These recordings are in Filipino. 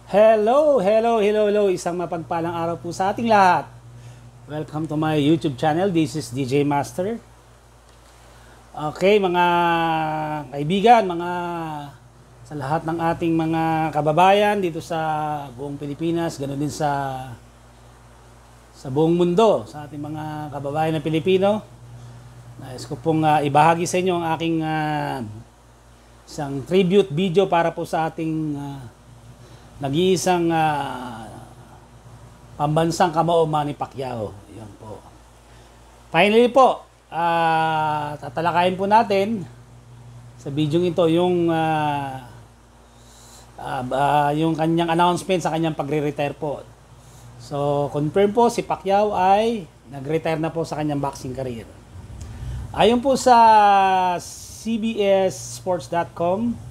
Hello, hello, hello, hello. Isang mapagpalang araw po sa ating lahat. Welcome to my YouTube channel. This is DJ Master. Okay, mga kaibigan, sa lahat ng ating mga kababayan dito sa buong Pilipinas, ganoon din sa buong mundo, sa ating mga kababayan na Pilipino. Nais ko pong ibahagi sa inyo ang aking isang tribute video para po sa ating nag-iisang pambansang kamao, Manny Pacquiao. Yan po. Finally po, tatalakayin po natin sa video ito yung kanyang announcement sa kanyang pagre-retire po. So, confirm po si Pacquiao ay nag-retire na po sa kanyang boxing career. Ayon po sa CBSSports.com,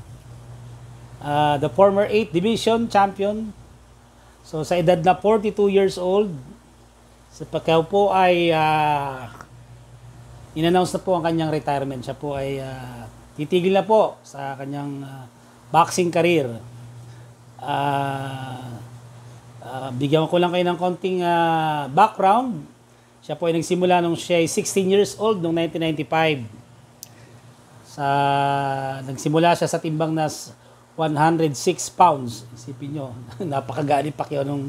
the former 8th Division champion. So sa edad na 42 years old, si Pacquiao po ay in-announce na po ang kanyang retirement. Siya po ay titigil na po sa kanyang boxing career. Bigyan ko lang kayo ng konting background. Siya po ay nagsimula nung siya ay 16 years old noong 1995. Nagsimula siya sa timbang na 106 pounds. Isipin nyo, napakagaan ni Pacquiao nung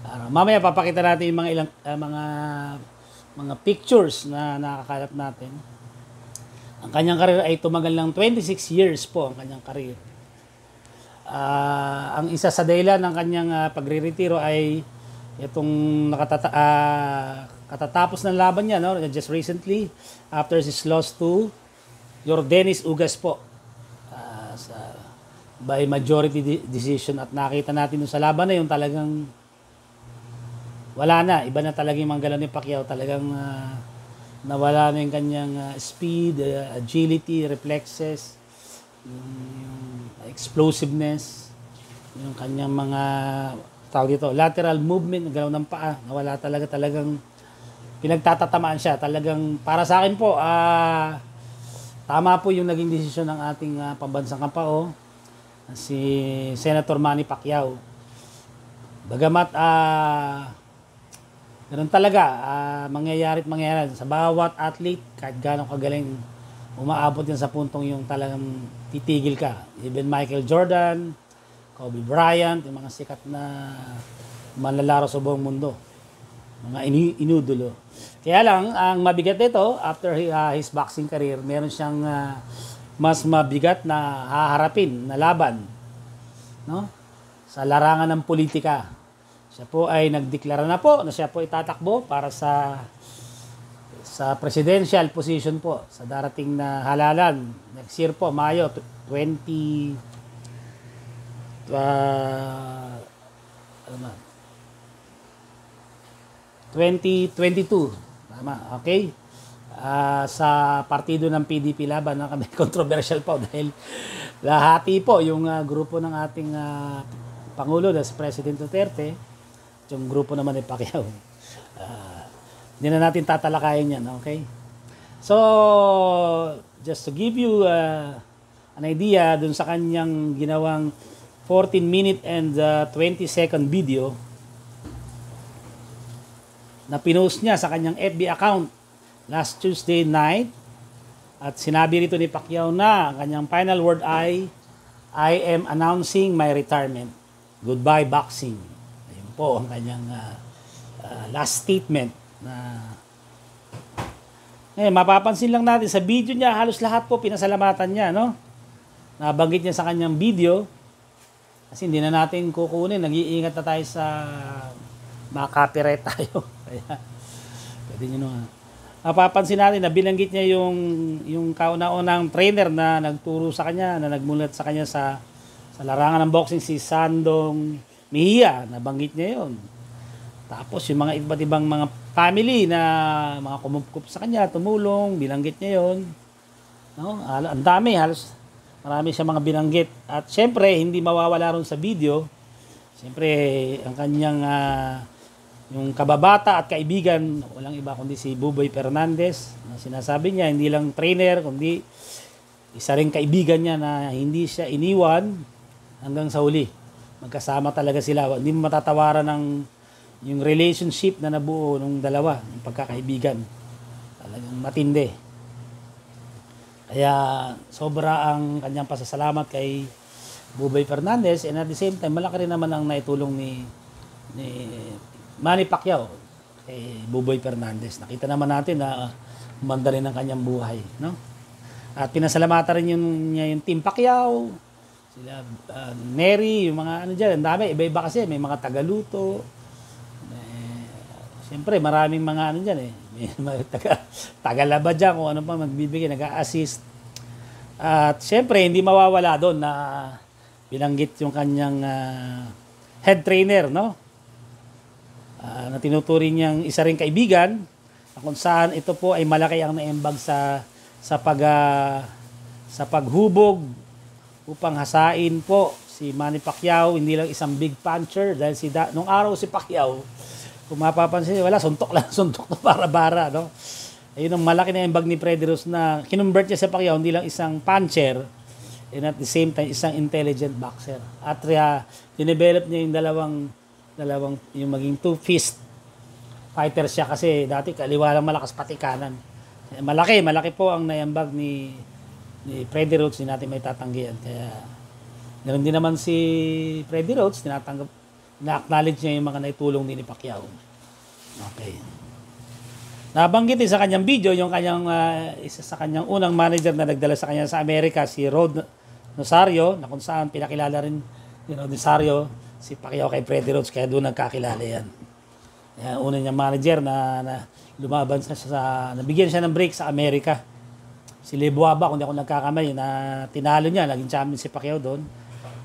araw. Mamaya papakita natin yung mga pictures na nakakalat natin. Ang kanyang karir ay tumagal ng 26 years po ang kanyang karir. Ang isa sa dahilan ng kanyang pagre-retiro ay itong katatapos ng laban niya, no? Just recently, after his loss to Yordenis Ugas po. By majority decision, at nakita natin sa laban na yun talagang wala na, iba na talaga yung manggalaw ni Pacquiao, talagang nawala na yung kanyang speed, agility, reflexes, yung explosiveness, yung kanyang mga tawag dito, lateral movement, galaw ng paa, nawala talagang pinagtatatamaan siya. Talagang para sa akin po, tama po yung naging desisyon ng ating pambansang kamao, si Senator Manny Pacquiao. Bagamat ganun talaga, mangyayari sa bawat athlete, kahit gano'ng kagaling, umaabot yan sa puntong yung talagang titigil ka. Even Michael Jordan, Kobe Bryant, yung mga sikat na manlalaro sa buong mundo, mga inudulo. Kaya lang, ang mabigat nito, after his boxing career, meron siyang mas mabigat na haharapin na laban, no? Sa larangan ng politika. Siya po ay nagdeklara na po na siya po itatakbo para sa presidential position po sa darating na halalan next year po, Mayo 2022. Tama, okay? Sa partido ng PDP Laban, kami controversial po dahil lahati po yung grupo ng ating Pangulo na si President Duterte, yung grupo naman ni Pacquiao. Hindi na natin tatalakayin yan, okay? So, just to give you an idea dun sa kanyang ginawang 14-minute and 20-second video na pinost niya sa kanyang FB account last Tuesday night, at sinabi rito ni Pacquiao na ang kanyang final word ay, "I am announcing my retirement. Goodbye boxing." Ayun po ang kanyang last statement. Mapapansin lang natin sa video niya, halos lahat po pinasalamatan niya, no? Nabanggit niya sa kanyang video, kasi hindi na natin kukunin, nag-iingat na tayo sa copyright tayo. Kaya pwede nyo naman. Mapapansin natin na binanggit niya yung kauna-unang trainer na nagturo sa kanya, na nagmulat sa kanya sa larangan ng boxing, si Sandong Mejia, nabanggit niya yon. Tapos yung mga iba't ibang mga family na mga kumupkup sa kanya, tumulong, binanggit niya yon. No? Ang dami, halos marami siya mga binanggit. At syempre, hindi mawawala ron sa video, syempre, ang kanyang yung kababata at kaibigan, walang iba kundi si Buboy Fernandez, na sinasabi niya, hindi lang trainer, kundi isa ring kaibigan niya na hindi siya iniwan hanggang sa huli. Magkasama talaga sila. Hindi mo matatawaran ng yung relationship na nabuo ng dalawa, yung pagkakaibigan. Talagang matindi. Kaya sobra ang kanyang pasasalamat kay Buboy Fernandez, and at the same time, malaki rin naman ang naitulong ni Manny Pacquiao kay Buboy Fernandez. Nakita naman natin na umanda rin ang kanyang buhay, no? At pinasalamatan rin niya yung Team Pacquiao, sila Neri, yung mga ano dyan, ang dami, iba-iba kasi, may mga tagaluto. Siyempre, maraming mga ano dyan eh. May mga tagalaba dyan, kung ano pa magbibigay, nag-a-assist. At siyempre, hindi mawawala doon na binanggit yung kanyang head trainer, no? Na tinuturing niyang isa ring kaibigan, kung saan ito po ay malaki ang naimbag sa paghubog upang hasain po si Manny Pacquiao. Hindi lang isang big puncher dahil nung araw si Pacquiao, kung mapapansin, wala, suntok na bara-bara, no? Ayun ang malaki na imbag ni Freddie Roos na kinumbert niya sa Pacquiao, hindi lang isang puncher, and at the same time, isang intelligent boxer. At dinevelop niya yung dalawang yung maging two-fist fighter siya kasi dati kaliwa lang malakas pati kanan. Malaki po ang naiambag ni Freddie Roach, hindi natin may tatanggihan. Kaya ganoon din naman si Freddie Roach, na-acknowledge niya yung mga naitulong ni Pacquiao. Okay. Nabanggit din sa kanyang video yung kanyang isa sa kanyang unang manager na nagdala sa kanya sa Amerika, si Rod Nazario, na kung saan pinakilala rin ni Rod Nazario si Pacquiao kay Freddie Roach, kaya doon nagkakilala yan. Yan, una niyang manager na lumaban nabigyan siya ng break sa Amerika. Si Lebuaba, kung di ako nagkakamay, na tinalo niya, naging champion si Pacquiao doon.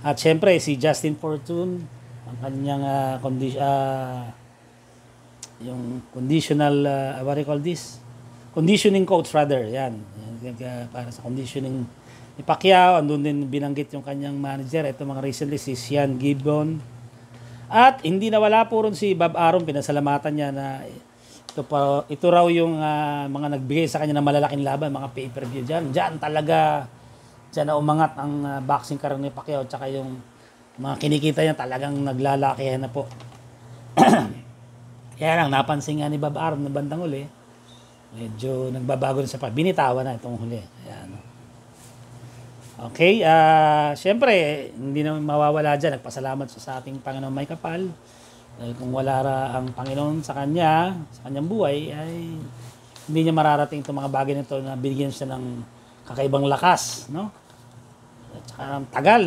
At syempre, si Justin Fortune, ang kanyang yung conditional, what do you call this? Conditioning coach rather, yan para sa conditioning ni Pacquiao. Andun din binanggit yung kanyang manager, ito mga recently, si Sean Gibbon. At hindi nawala po ron si Bob Arum, pinasalamatan niya na ito raw yung mga nagbigay sa kanya ng malalaking laban, mga pay-per-view dyan. Diyan na umangat ang boxing career ni Pacquiao, tsaka yung mga kinikita niya talagang naglalakihan na po. Kaya lang, napansin nga ni Bob Arum na bandang huli, medyo nagbabago na sa binitawan na itong huli. Ayan. Okay, siyempre, hindi naman mawawala dyan. Nagpasalamat siya sa ating Panginoon may kapal. Dahil kung wala ang Panginoon sa kanyang buhay, ay hindi niya mararating itong mga bagay nito na binigyan siya ng kakaibang lakas, no? At saka tagal,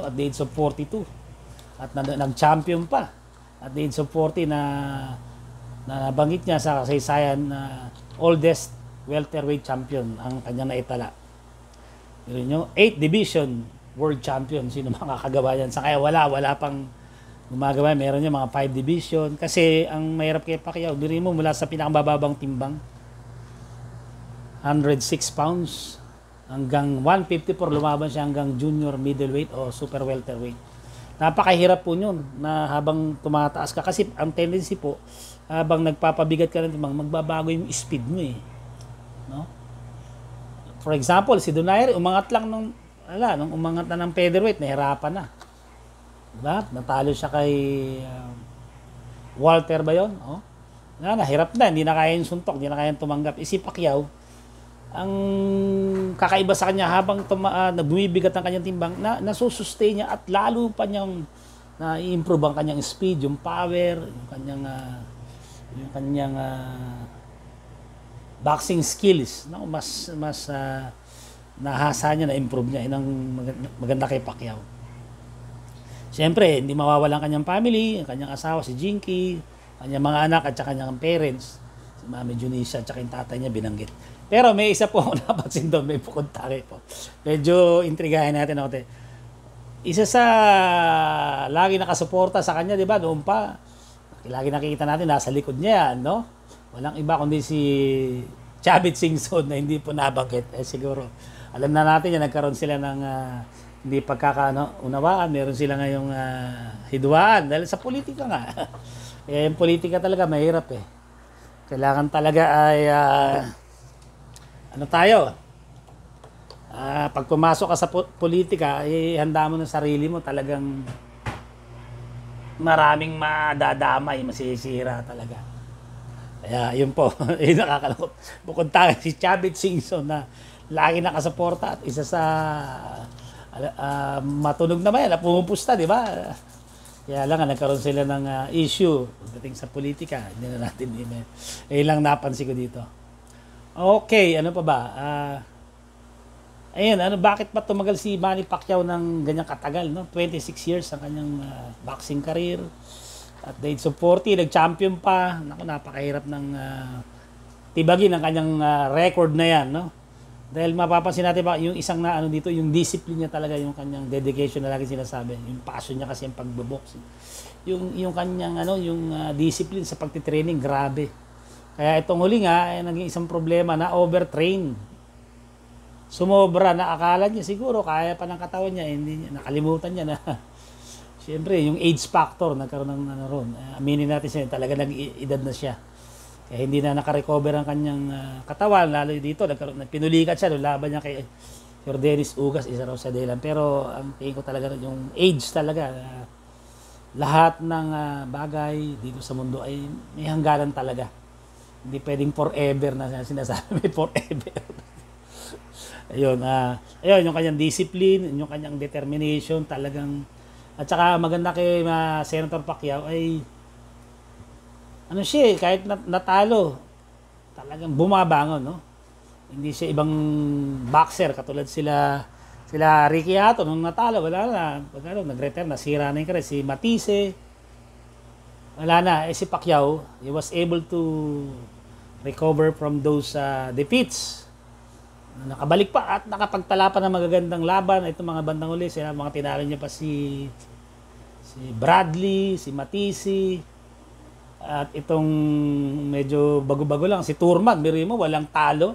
at the age of 42. At nag-champion pa. At the age of 40 na nabanggit niya sa kasaysayan na oldest welterweight champion ang kanyang naitala. 8th division world champion. Sino makakagawa yan? Sa kaya wala pang gumagawa. Meron niya mga 5 division. Kasi ang mahirap kay Pacquiao, biri mo mula sa pinakamababang timbang, 106 pounds, hanggang 154, lumaban siya hanggang junior middleweight o super welterweight. Napakahirap po yun na habang tumataas ka. Kasi ang tendency po, habang nagpapabigat ka ng timbang, magbabago yung speed mo eh. No? For example, si Donaire, umangat lang nung umangat na ng featherweight, nahirapan na. Diba? Natalo siya kay Walter ba yun? Oh? Nahirap na, hindi na kaya yung suntok, hindi na kaya yung tumanggap. Si Pacquiao, ang kakaiba sa kanya habang bumibigat ang kanyang timbang, nasusustain niya at lalo pa niyang na-improve ang kanyang speed, yung power, yung kanyang boxing skills. No? Mas nahasa niya, na-improve niya. Yun ang maganda kay Pacquiao. Siyempre, hindi mawawala ang kanyang family, ang kanyang asawa, si Jinky, kanyang mga anak at saka kanyang parents, si Mami Junicia at saka yung tatay niya binanggit. Pero may isa po ako napansin doon, may bukod tayo po. Medyo intrigahin natin ako. Isa sa lagi nakasuporta sa kanya, di ba, noon pa, lagi nakikita natin, nasa likod niya, no? Walang iba kundi si Chavit Singson na hindi po nabanggit. Siguro, alam na natin yan, nagkaroon sila ng hindi pagkakaunawaan. Meron sila ngayong hidwaan dahil sa politika nga. Yung politika talaga mahirap eh. Kailangan talaga ay Pag pumasok ka sa politika, handa mo ng sarili mo, talagang maraming madadamay, masisira talaga. Kaya yun po, yun nakakalungkot. Bukod tayo si Chavit Singson na lagi nakasuporta at isa sa matunog naman yan, pumupusta, di ba? Kaya lang nagkaroon sila ng issue pagdating sa politika. Hindi na natin lang napansin ko dito. Okay, ano pa ba? Ayun, bakit pa tumagal si Manny Pacquiao ng ganyang katagal, no? 26 years ang kanyang boxing career. At the age of 40, nag-champion pa. Naku, napakahirap ng tibagin ang kanyang record na yan, no? Dahil mapapansin natin ba, yung isang na dito, yung discipline niya talaga, yung kanyang dedication na lagi sinasabi. Yung passion niya kasi yung pagboboxing. Yung kanyang yung discipline sa pagtitraining, grabe. Kaya itong huli nga, naging isang problema na overtrain. Sumobra na akala niya siguro kaya pa ng katawan niya, hindi niya nakalimutan niya na siyempre yung age factor nagkaroon ng ron. Aminin natin siya, talaga nag-edad na siya. Kaya hindi na nakarecover ang kanyang katawan, lalo dito pinulikat siya nung laban niya kay Yordenis Ugas, isa raw sa dahilan. Pero ang tingin ko talaga yung age talaga, lahat ng bagay dito sa mundo ay may hangganan talaga. Hindi pwedeng forever na sinasabi, may forever. Ayun, yung kanyang discipline, yung kanyang determination, talagang, at saka maganda kay Senator Pacquiao ay, siya kahit natalo, talagang bumabangon, no? Hindi siya ibang boxer, katulad sila Ricky Hatton, nung natalo, wala na, nag-retire, nasira na yung career, si Matisse, wala na, si Pacquiao, he was able to recover from those defeats. Nakabalik pa at nakapagtala pa ng magagandang laban. Itong mga bandang uli, mga tinalo niya pa si Bradley, si Matisse, at itong medyo bago-bago lang, si Turman, biro mo, walang talo.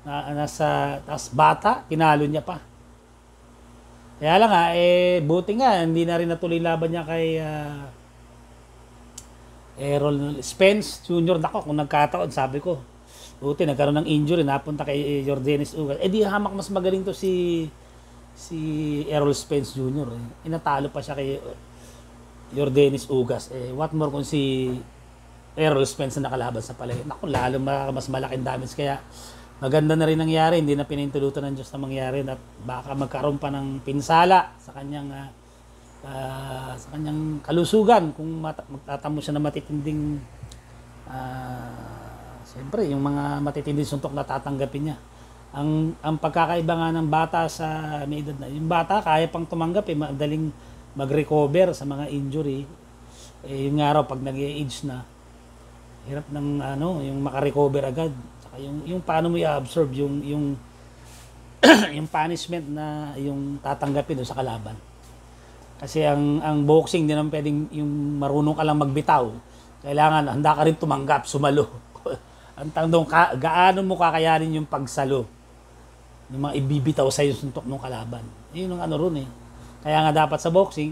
Tapos bata, tinalo niya pa. Kaya lang buti nga, hindi na rin natuloy laban niya kay Errol Spence Jr. Nako, kung nagkataon, sabi ko, buti nagkaroon ng injury, napunta kay Yordenis Ugas. Di hamak mas magaling to si Errol Spence Jr. Inatalo pa siya kay Yordenis Ugas. What more kung si Errol Spence na nakalaban sa palay. Naku, lalo mas malaking damage. Kaya maganda na rin nangyari. Hindi na pinintulutan ng Diyos na mangyari. At baka magkaroon pa ng pinsala sa kanyang kalusugan kung magtatamo siya ng matitinding siyempre, yung mga matitinding suntok na tatanggapin niya. Ang pagkakaiba nga ng bata sa may edad na, yung bata kaya pang tumanggap, madaling mag-recover sa mga injury. Yung nga raw, pag nag-age na, hirap ng yung makarecover agad. Saka yung paano mo i-absorb yung punishment na yung tatanggapin sa kalaban. Kasi ang boxing, hindi naman pwedeng yung marunong ka lang magbitaw. Kailangan, handa ka rin tumanggap, sumalo. Ang tanong, gaano mo kakayanin yung pagsalo? Yung mga ibibitaw sa yung suntok ng kalaban. Yun ang ron eh. Kaya nga dapat sa boxing,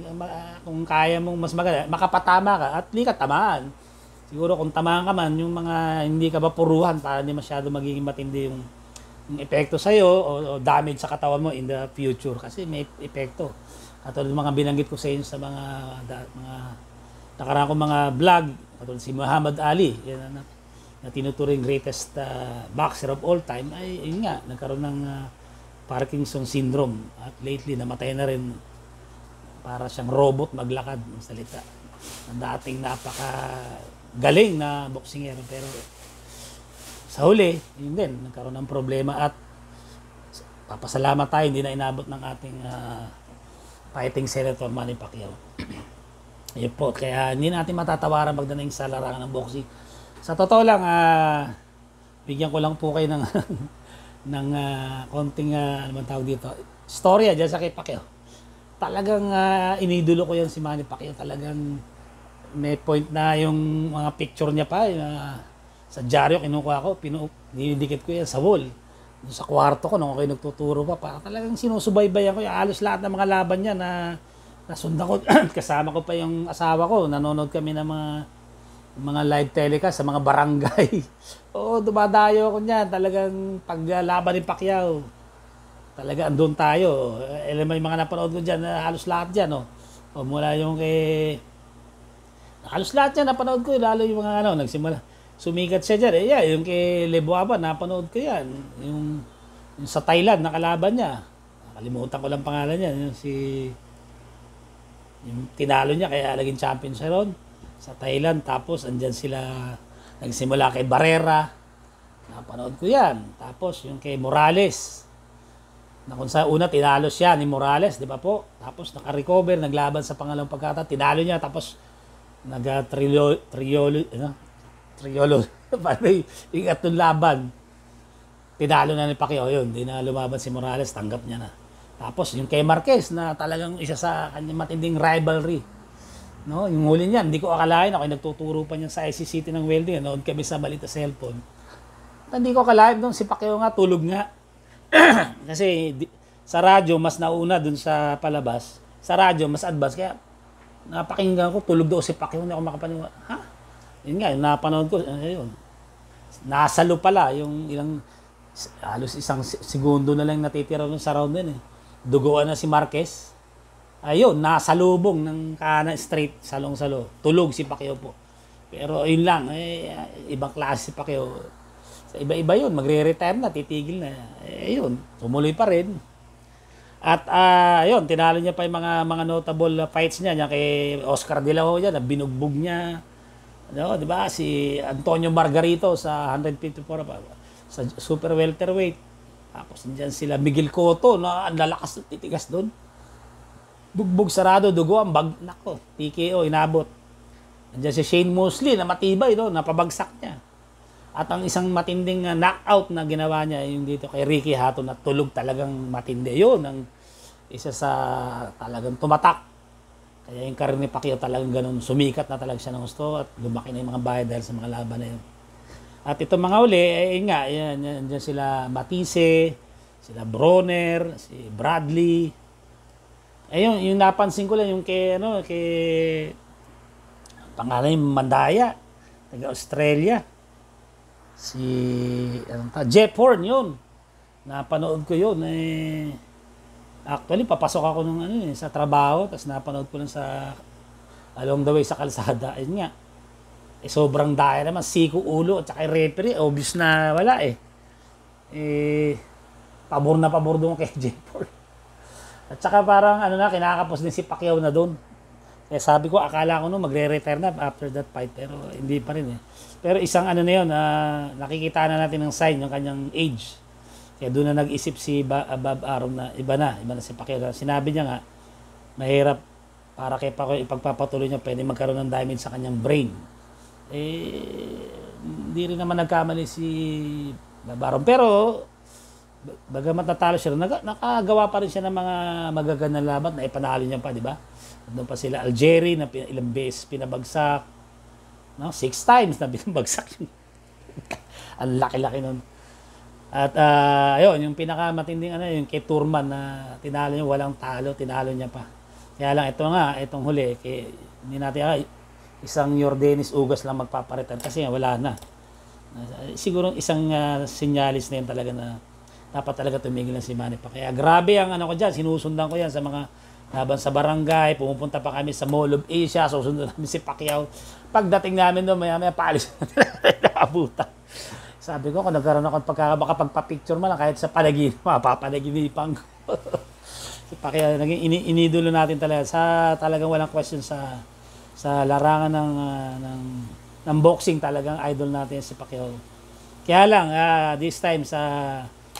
kung kaya mong mas maganda, makapatama ka at di ka tamaan. Siguro kung tamaan ka man, yung mga hindi ka ba puruhan para hindi masyado magiging matindi yung epekto sa'yo o damage sa katawan mo in the future. Kasi may epekto. Katulad mga binanggit ko sa inyo sa mga nakaraan kong mga vlog, katulad si Muhammad Ali, yan na tinuturing greatest boxer of all time, ay yun nga, nagkaroon ng Parkinson syndrome at lately namatay na rin, para siyang robot maglakad ng salita. Ang dating napakagaling na boksingero, pero sa huli, yun din, nagkaroon ng problema at papasalamat tayo, hindi na inabot ng ating fighting Senator Manny Pacquiao. Yun po, kaya hindi natin matatawaran pagdating sa larangan ng boxing. Sa totoo lang, bigyan ko lang po kayo ng ng konting ano man tawag dito, storya dyan sa kay Pacquiao. Talagang inidulo ko yan si Manny Pacquiao. Talagang may point na yung mga picture niya pa, sa dyaryo kinukuha ko, dinidikit ko yan sa wall. Sa kwarto ko, nung ako nagtuturo pa, talagang sinusubaybayan ko yung halos lahat ng mga laban niya na nasundan ko. Kasama ko pa yung asawa ko, nanonood kami ng mga live telecast sa mga barangay. Oo, dumadayo ako niyan. Talagang paglaban ni Pacquiao, talaga andun tayo. May mga napanood ko dyan na halos lahat dyan, no? O mula yung halos lahat yan napanood ko, lalo yung mga nagsimula. Sumikat siya dyan. Yeah, yung kay Lebuaba, napanood ko yan. Yung sa Thailand, nakalaban niya. Nakalimutan ko lang pangalan niya. Yung tinalo niya, kaya naging champion siya ron. Sa Thailand, tapos andyan sila, nagsimula kay Barrera. Napanood ko yan. Tapos yung kay Morales. Na kung sa una, tinalo siya ni Morales, di ba po? Tapos naka-recover, naglaban sa pangalawang pagkata, tinalo niya, tapos nag-triolo, paano yung atong laban. Tinalo na ni Pacquiao yun, di na lumaban si Morales, tanggap niya na. Tapos yung kay Marquez, na talagang isa sa kanyang matinding rivalry. No, yung huli niyan, hindi ko akalain, ako nagtuturo pa niyan sa ICCT ng welding, noon kami sa balita cellphone. At hindi ko akalain doon, si Pacquiao nga, tulog nga. Kasi sa radyo mas nauna dun sa palabas, sa radyo mas advance, kaya napakinggan ko tulog daw si Pacquiao, hindi ako makapaniwala. Ha? Yun nga, yung napanood ko, ayun. Nasalo pala yung ilang halos isang segundo na lang natitira nun sa round din eh. Duguan na si Marquez. Ayun, nasalubong ng kanan straight, salong-salo. Tulog si Pacquiao po. Pero yun lang, ibang klase si Pacquiao. Sa iba-iba yun, magre-retire na, titigil na. Yun, tumuloy pa rin. At yun, tinalo niya pa yung mga notable fights niya kay Oscar De La Hoya, na binugbog niya. Di ba? Si Antonio Margarito sa 154 pa, sa super welterweight. Tapos nandiyan sila Miguel Cotto, na ang lalakas at titigas doon. Bugbog sarado, dugo ang nako, TKO, inabot. Nandiyan si Shane Mosley na matibay, napabagsak niya. At ang isang matinding knockout na ginawa niya, yung dito kay Ricky Hatton, na tulog talagang matindi. Yun, ang isa sa talagang tumatak. Kaya yung karir ni Pacquiao talagang ganun, sumikat na talaga siya ng gusto at lumaki na yung mga bayad dahil sa mga laban na yun. At itong mga uli, yan sila Matisse, sila Broner, si Bradley. Ayun, yung napansin ko lang yung kay pangalan yung Mandaya, taga Australia. Si Jeff Horn yun. Napanood ko yun. Actually, papasok ako sa trabaho, tapos napanood ko lang sa along the way sa kalsada. Ayun nga. Sobrang daya naman, siko ulo at saka referee, obvious na wala eh. Pabor na pabor doon kay Jeff Horn. At saka parang kinakapos din si Pacquiao na doon. Kaya sabi ko, akala ko magre-retire na after that fight, pero hindi pa rin eh. Pero isang na yun, nakikita na natin ng sign yung kanyang age. Kaya doon na nag-isip si Bob Arum na iba na si Pacquiao. Sinabi niya nga, mahirap para kay Pacquiao ipagpapatuloy niya, pwede magkaroon ng damage sa kanyang brain. Hindi rin naman nagkamali si Bob Arum. Pero, bagamat natalo siya, nakagawa pa rin siya ng mga magagandang laban na ipanalo niya pa, di ba? Doon pa sila Algeria na ilang beses pinabagsak. 6 times na pinabagsak. Ang laki-laki nun. At ayun, yung pinakamatinding yung kay Turman na tinalo niya, walang talo, tinalo niya pa. Kaya lang itong huli, hindi natin isang Yordenis Ugas lang magpaparitan kasi wala na. Siguro isang sinyalis na yun talaga na dapat talaga tumigil na si Manny Pacquiao. Kaya grabe ang ko dyan, sinusundan ko yan sa mga laban sa barangay, pumupunta pa kami sa Mall of Asia, susunod namin si Pacquiao. Pagdating namin doon, maya-maya paalis natin nakabutan. Sabi ko, kung nagkaroon ako makapagpa-picture man lang, kahit sa panaginip, mapapanaginipan ko. Si Pacquiao, naging inidulo natin talaga, talagang walang question sa larangan ng boxing, talagang idol natin si Pacquiao. Kaya lang, this time sa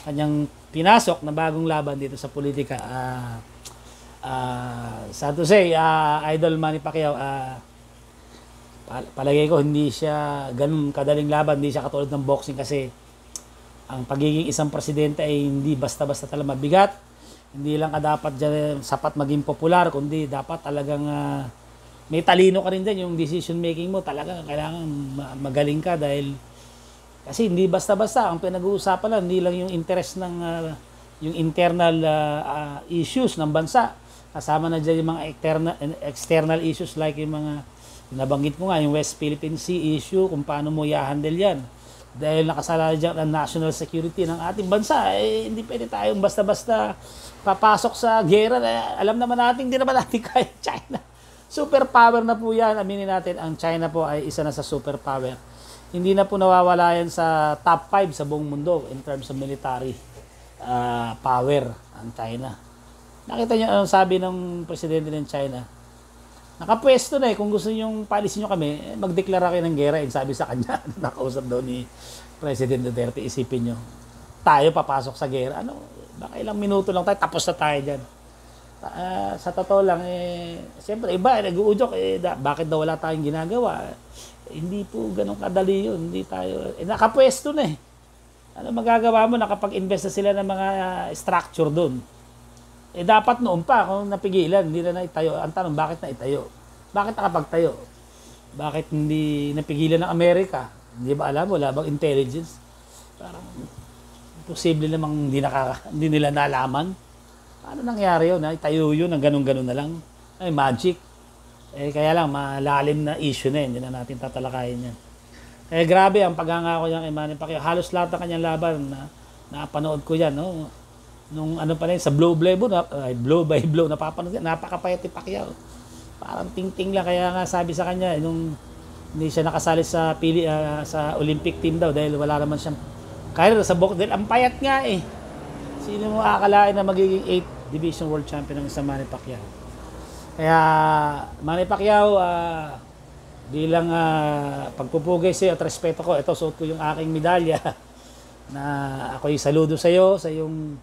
kanyang pinasok na bagong laban dito sa politika, sad to say, Idol Manny Pacquiao, palagay ko hindi siya ganun kadaling laban, hindi siya katulad ng boxing kasi ang pagiging isang presidente ay hindi basta-basta talaga mabigat. Hindi lang dapat dyan sapat maging popular, kundi dapat talagang may talino ka rin din yung decision making mo. Talaga kailangan magaling ka dahil kasi hindi basta-basta ang pinag-uusapan lang, hindi lang yung interest ng yung internal issues ng bansa. Kasama na dyan yung mga external issues like yung mga nabanggit ko nga, yung West Philippine Sea issue, kung paano mo i-handle yan. dahil nakasalalay dyan ang national security ng ating bansa, hindi pwede tayong basta-basta papasok sa gera. Alam naman natin, hindi naman natin kaya China. Superpower na po yan. Aminin natin, ang China po ay isa na sa superpower. Hindi na po nawawala yan sa top 5 sa buong mundo in terms of military power ang China. Nakita niyo anong sabi ng presidente ng China? Nakapwesto na kung gusto niyo paalisin niyo kami, magdeklara kayo ng gera. Sabi sa kanya, nakausap daw ni President Duterte, isipin niyo, tayo papasok sa gera. Baka ilang minuto lang tayo, tapos na tayo dyan. Sa totoo lang, siyempre, iba, nag-uujok, bakit daw wala tayong ginagawa? Hindi po ganun kadali yun. Hindi tayo, nakapwesto na Ano magagawa mo, nakapag-invest na sila ng mga structure doon. Dapat noon pa, kung napigilan, hindi na naitayo. Ang tanong, bakit naitayo? Bakit nakapagtayo? Bakit hindi napigilan ng Amerika? Hindi ba alam? Wala bang intelligence? Parang posible namang hindi nila nalaman. Paano nangyari yun? Itayo yun, ang ganun-ganun na lang. Ay, magic. Kaya lang, malalim na issue na yun. Hindi na natin tatalakayin yan. Grabe ang paghangako niya kay Manny Pacquiao. Halos lahat ng kanyang laban na napanood ko yan. No? Nung ano pa rin, sa blow by blow, napapanood yan. Napakapayat ni Pacquiao. Parang ting-ting lang. Kaya nga sabi sa kanya, nung hindi siya nakasali sa Olympic team daw dahil wala naman siyang career sa box. Dahil ang payat nga Sino mo akalain na magiging 8th Division World Champion ng isang Manny Pacquiao? Kaya Manny Pacquiao, bilang pagpupugay sa iyo at respeto ko, ito suot ko yung aking medalya na ako'y saludo sa iyo sa iyong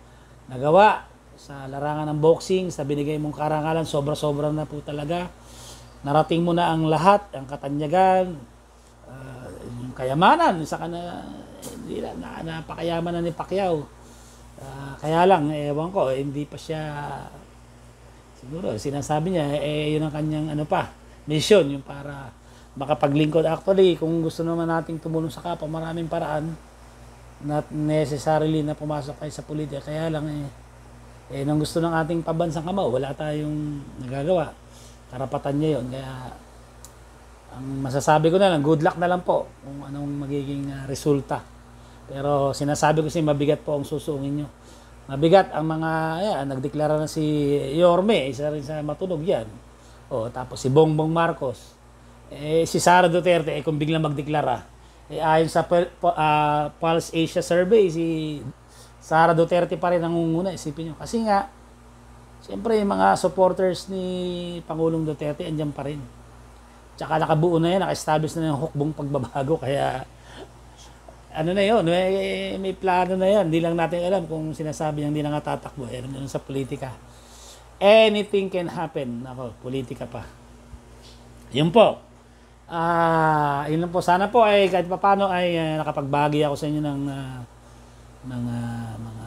nagawa sa larangan ng boxing, sa binigay mong karangalan. Sobra-sobra na po talaga. Narating mo na ang lahat, ang katanyagan, yung kayamanan, hindi na napakayaman na ni Pacquiao. Kaya lang, ewan ko, hindi pa siya, siguro, sinasabi niya, yun ang kanyang mission, yung para makapaglingkod. Actually, kung gusto naman nating tumulong sa kapwa, maraming paraan, not necessarily na pumasok kayo sa politika. Kaya lang, nung gusto ng ating pabansang kamao, wala tayong nagagawa. Karapatan niya yun. Kaya, ang masasabi ko na lang, good luck na lang po kung anong magiging resulta. Pero sinasabi ko mabigat po ang susuungin nyo. Mabigat ang mga, nagdeklara na si Yorme, isa rin sa matunog yan. Tapos si Bongbong Marcos. Si Sara Duterte, kung biglang magdeklara, ayon sa Pulse Asia Survey, si Sara Duterte pa rin nangunguna, isipin nyo. Kasi nga, siyempre yung mga supporters ni Pangulong Duterte, andyan pa rin. Tsaka nakabuo na yan, naka-establish na yung hukbong pagbabago, kaya na yun, may plano na yan. Hindi lang natin alam kung sinasabi niya hindi na nga tatakbo. Alam sa politika. Anything can happen. Politika pa. Yun po. Yun lang po. Sana po ay kahit paano ay nakapagbagi ako sa inyo ng mga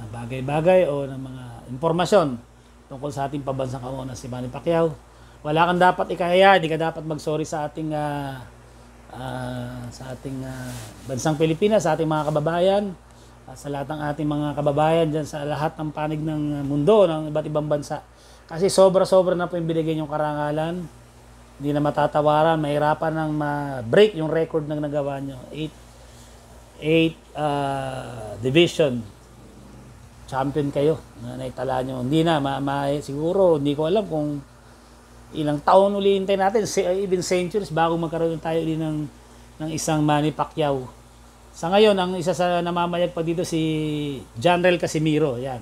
bagay-bagay o ng mga impormasyon tungkol sa ating pabansang kamao na si Manny Pacquiao. Wala kang dapat ikahaya. Hindi ka dapat mag-sorry sa ating bansang Pilipinas, sa ating mga kababayan, sa lahat ng ating mga kababayan dyan sa lahat ng panig ng mundo, ng iba't ibang bansa. Kasi sobra-sobra na po yung binigay yung karangalan. Hindi na matatawaran, mahirapan nang ma-break yung record ng nagawa nyo. 8 division champion kayo na naitala nyo. Hindi na, siguro, hindi ko alam kung ilang taon uli hintay natin, even centuries, bago magkaroon tayo uli ng isang Manny Pacquiao. Sa ngayon, ang isa sa namamayag pa dito si Janrel Casimiro. Yan.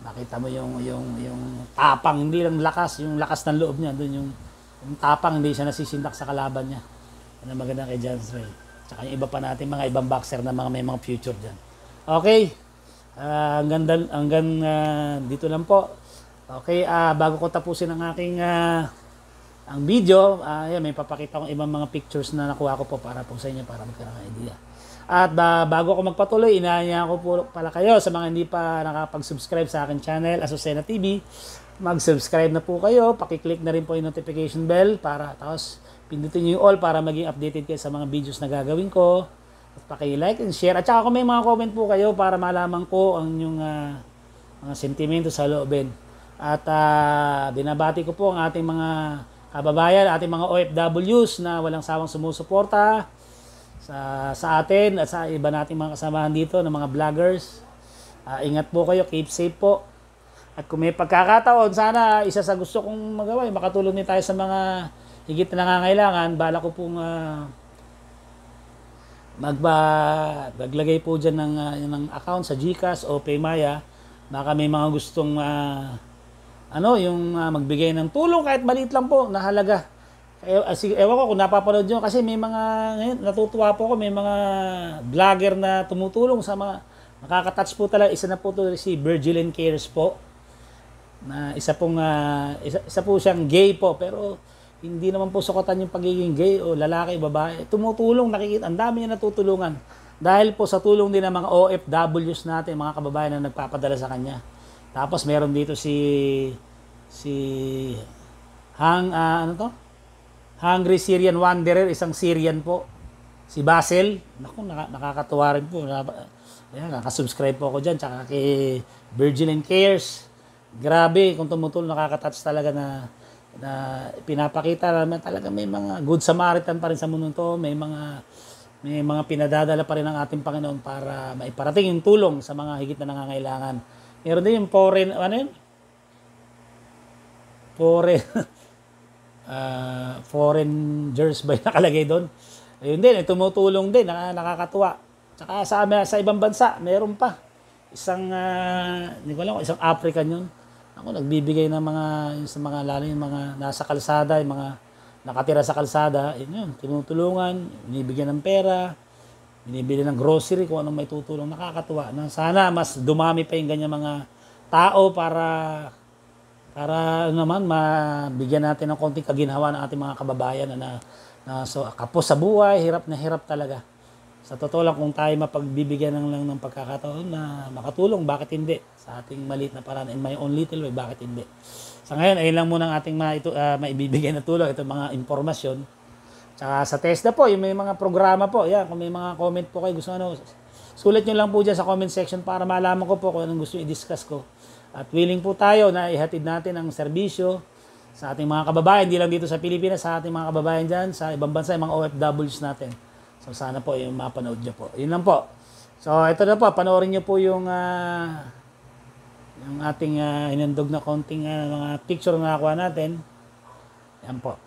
Nakita mo yung tapang, hindi lang lakas, yung lakas ng loob niya. Doon yung tapang, hindi siya nasisindak sa kalaban niya. Ano maganda kay Janrel. Tsaka yung iba pa natin, mga ibang boxer na may mga future dyan. Okay. Hanggang dito lang po. Okay, bago ko tapusin ang aking ang video, may papakita kong ibang mga pictures na nakuha ko po para po sa inyo, para magkaroon ng idea. At bago ako magpatuloy, inaanyayahan ko po pala kayo sa mga hindi pa nakapag-subscribe sa akin channel, Azucena TV, mag-subscribe na po kayo, pakiclick na rin po yung notification bell para tapos pindutin nyo yung all para maging updated kayo sa mga videos na gagawin ko. At paki-like and share. At saka kung may mga comment po kayo para malaman ko ang inyong mga sentimento sa loobin. At binabati ko po ang ating mga kababayan, ating mga OFWs na walang sawang sumusuporta sa atin at sa iba nating mga kasamahan dito ng mga vloggers. Ingat po kayo, keep safe po. At kung may pagkakataon, sana isa sa gusto kong magawa, makatulong din tayo sa mga higit na nangangailangan. Bala ko pong maglagay po dyan ng account sa GCash o Paymaya. Baka may mga gustong magbigay ng tulong kahit maliit lang po na halaga. Ewan ko kung napapanood nyo kasi may mga, ngayon, natutuwa po ako, may mga vlogger na tumutulong sa mga nakaka-touch po talaga. Isa na po to si Virgilin Cares po. Na isa po siyang gay po, pero hindi naman po sukatan yung pagiging gay o lalaki, babae. Tumutulong, nakikita, ang dami niya natutulungan. Dahil po sa tulong din ng mga OFWs natin, mga kababayan na nagpapadala sa kanya. Tapos meron dito si Hungry Syrian Wanderer, isang Syrian po. Si Basil, naku, nakakatuwa rin po. Nakasubscribe po ako dyan. Tsaka kay Virgilin Cares. Grabe, kung tumutulong, nakaka-touch talaga na pinapakita naman talaga may mga good Samaritan pa rin sa mundo to. May mga pinadadala pa rin ng ating Panginoon para maiparating yung tulong sa mga higit na nangangailangan. Meron din yung foreigners ba yung nakalagay doon? Ayun din, tumutulong din, nakakatuwa. Tsaka sa ibang bansa, meron pa. Hindi ko alam, isang African yun. Ako, nagbibigay ng sa mga lalo yung mga nasa kalsada, yung mga nakatira sa kalsada, yun, tinutulungan, binibigyan ng pera, binibili ng grocery, kung anong may tutulong, nakakatuwa. Sana mas dumami pa yung ganyan mga tao para naman mabigyan natin ng konting kaginhawa ng ating mga kababayan na kapos sa buhay, hirap na hirap talaga. Sa totoo lang, kung tayo mapagbibigyan ng pagkakataon na makatulong, bakit hindi? Sa ating maliit na paraan, in my own little way, bakit hindi? Sa ngayon, ayun lang muna ang ating maibibigay na tulong, ito mga impormasyon. Tsaka sa TESDA po, yung may mga programa po, yan, kung may mga comment po kayo, gusto sulat nyo lang po dyan sa comment section para malaman ko po kung anong gusto i-discuss ko. At willing po tayo na ihatid natin ang serbisyo sa ating mga kababayan, hindi lang dito sa Pilipinas, sa ating mga kababayan dyan, sa ibang bansa, yung mga OFWs natin. So sana po yung mapanood nyo po. Yun lang po. So ito na po, panoorin nyo po yung ating inandog na konting mga picture na nakuha natin. Yan po.